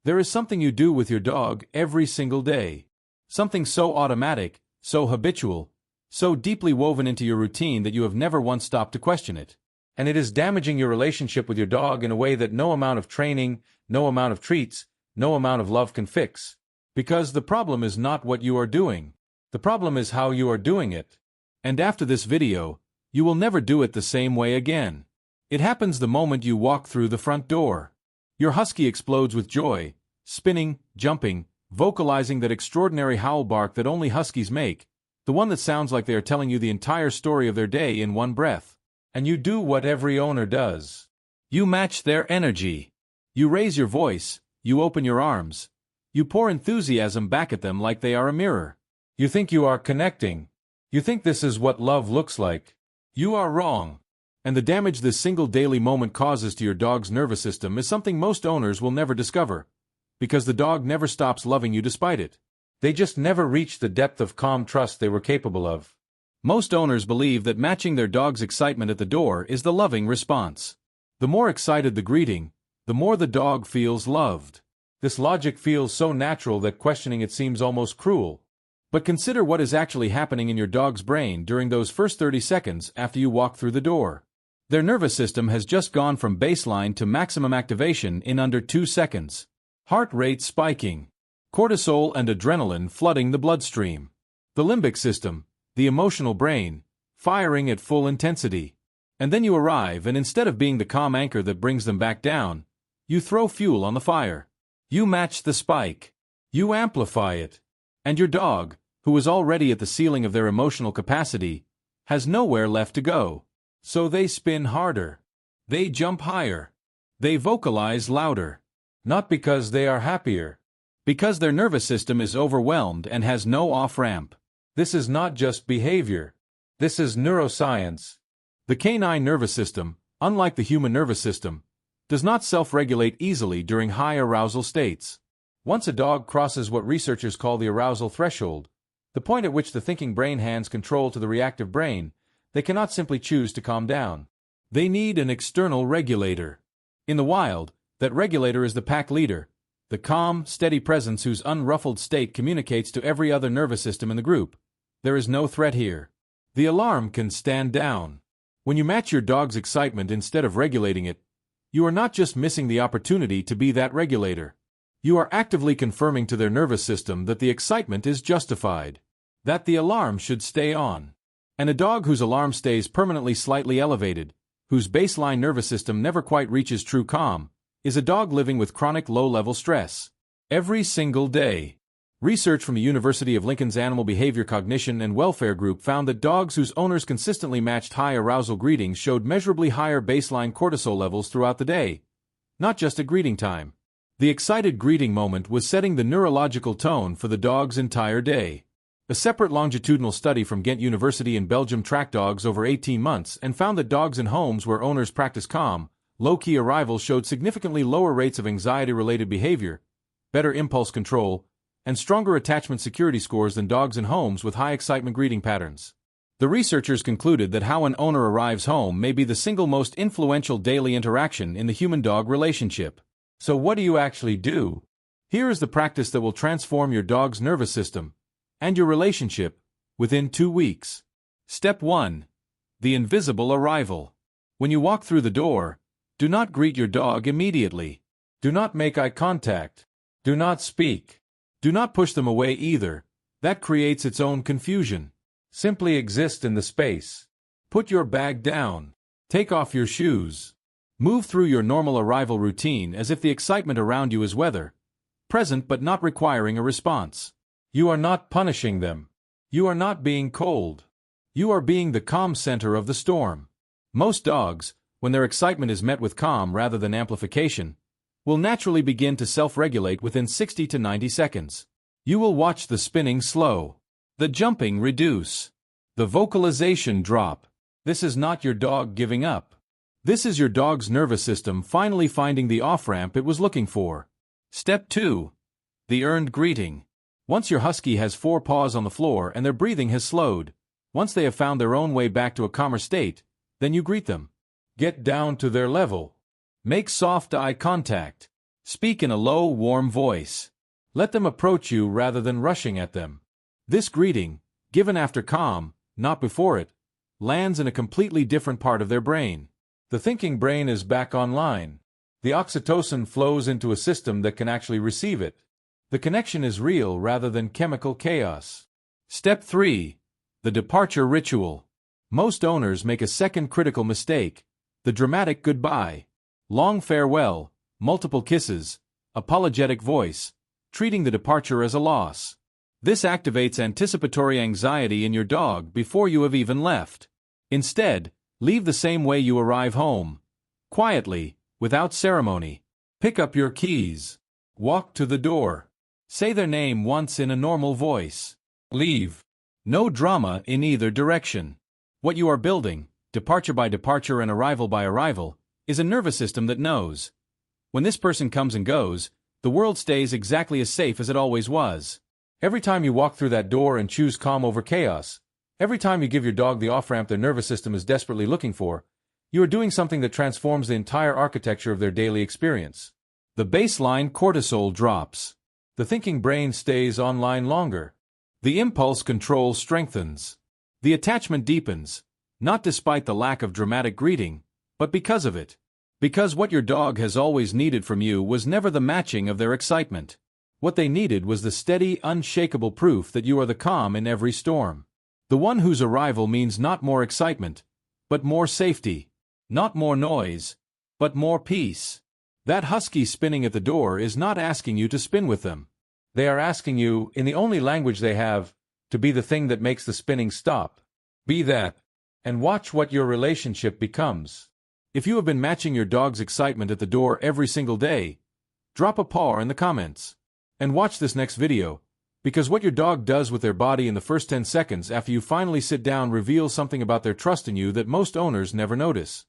There is something you do with your dog every single day. Something so automatic, so habitual, so deeply woven into your routine that you have never once stopped to question it. And it is damaging your relationship with your dog in a way that no amount of training, no amount of treats, no amount of love can fix. Because the problem is not what you are doing. The problem is how you are doing it. And after this video, you will never do it the same way again. It happens the moment you walk through the front door. Your husky explodes with joy, spinning, jumping, vocalizing that extraordinary howl bark that only huskies make, the one that sounds like they are telling you the entire story of their day in one breath. And you do what every owner does. You match their energy. You raise your voice, you open your arms, you pour enthusiasm back at them like they are a mirror. You think you are connecting. You think this is what love looks like. You are wrong. And the damage this single daily moment causes to your dog's nervous system is something most owners will never discover, because the dog never stops loving you despite it. They just never reach the depth of calm trust they were capable of. Most owners believe that matching their dog's excitement at the door is the loving response. The more excited the greeting, the more the dog feels loved. This logic feels so natural that questioning it seems almost cruel. But consider what is actually happening in your dog's brain during those first 30 seconds after you walk through the door. Their nervous system has just gone from baseline to maximum activation in under 2 seconds. Heart rate spiking, cortisol and adrenaline flooding the bloodstream. The limbic system, the emotional brain, firing at full intensity. And then you arrive, and instead of being the calm anchor that brings them back down, you throw fuel on the fire. You match the spike. You amplify it. And your dog, who is already at the ceiling of their emotional capacity, has nowhere left to go. So they spin harder. They jump higher. They vocalize louder. Not because they are happier. Because their nervous system is overwhelmed and has no off-ramp. This is not just behavior. This is neuroscience. The canine nervous system, unlike the human nervous system, does not self-regulate easily during high arousal states. Once a dog crosses what researchers call the arousal threshold, the point at which the thinking brain hands control to the reactive brain, they cannot simply choose to calm down. They need an external regulator. In the wild, that regulator is the pack leader, the calm, steady presence whose unruffled state communicates to every other nervous system in the group. There is no threat here. The alarm can stand down. When you match your dog's excitement instead of regulating it, you are not just missing the opportunity to be that regulator. You are actively confirming to their nervous system that the excitement is justified, that the alarm should stay on. And a dog whose alarm stays permanently slightly elevated, whose baseline nervous system never quite reaches true calm, is a dog living with chronic low-level stress. Every single day. Research from the University of Lincoln's Animal Behavior Cognition and Welfare Group found that dogs whose owners consistently matched high arousal greetings showed measurably higher baseline cortisol levels throughout the day, not just at greeting time. The excited greeting moment was setting the neurological tone for the dog's entire day. A separate longitudinal study from Ghent University in Belgium tracked dogs over 18 months and found that dogs in homes where owners practice calm, low-key arrival showed significantly lower rates of anxiety-related behavior, better impulse control, and stronger attachment security scores than dogs in homes with high excitement greeting patterns. The researchers concluded that how an owner arrives home may be the single most influential daily interaction in the human-dog relationship. So what do you actually do? Here is the practice that will transform your dog's nervous system and your relationship within 2 weeks. Step 1. The invisible arrival. When you walk through the door, do not greet your dog immediately. Do not make eye contact. Do not speak. Do not push them away either. That creates its own confusion. Simply exist in the space. Put your bag down. Take off your shoes. Move through your normal arrival routine as if the excitement around you is weather, present but not requiring a response. You are not punishing them. You are not being cold. You are being the calm center of the storm. Most dogs, when their excitement is met with calm rather than amplification, will naturally begin to self-regulate within 60 to 90 seconds. You will watch the spinning slow, the jumping reduce, the vocalization drop. This is not your dog giving up. This is your dog's nervous system finally finding the off-ramp it was looking for. Step 2. The earned greeting. Once your husky has 4 paws on the floor and their breathing has slowed, once they have found their own way back to a calmer state, then you greet them. Get down to their level. Make soft eye contact. Speak in a low, warm voice. Let them approach you rather than rushing at them. This greeting, given after calm, not before it, lands in a completely different part of their brain. The thinking brain is back online. The oxytocin flows into a system that can actually receive it. The connection is real rather than chemical chaos. Step 3. The departure ritual. Most owners make a second critical mistake: the dramatic goodbye. Long farewell, multiple kisses, apologetic voice, treating the departure as a loss. This activates anticipatory anxiety in your dog before you have even left. Instead, leave the same way you arrive home. Quietly, without ceremony. Pick up your keys. Walk to the door. Say their name once in a normal voice. Leave. No drama in either direction. What you are building, departure by departure and arrival by arrival, is a nervous system that knows. When this person comes and goes, the world stays exactly as safe as it always was. Every time you walk through that door and choose calm over chaos, every time you give your dog the off-ramp their nervous system is desperately looking for, you are doing something that transforms the entire architecture of their daily experience. The baseline cortisol drops. The thinking brain stays online longer. The impulse control strengthens. The attachment deepens, not despite the lack of dramatic greeting, but because of it. Because what your dog has always needed from you was never the matching of their excitement. What they needed was the steady, unshakable proof that you are the calm in every storm. The one whose arrival means not more excitement, but more safety. Not more noise, but more peace. That husky spinning at the door is not asking you to spin with them. They are asking you, in the only language they have, to be the thing that makes the spinning stop. Be that, and watch what your relationship becomes. If you have been matching your dog's excitement at the door every single day, drop a paw in the comments. And watch this next video, because what your dog does with their body in the first 10 seconds after you finally sit down reveals something about their trust in you that most owners never notice.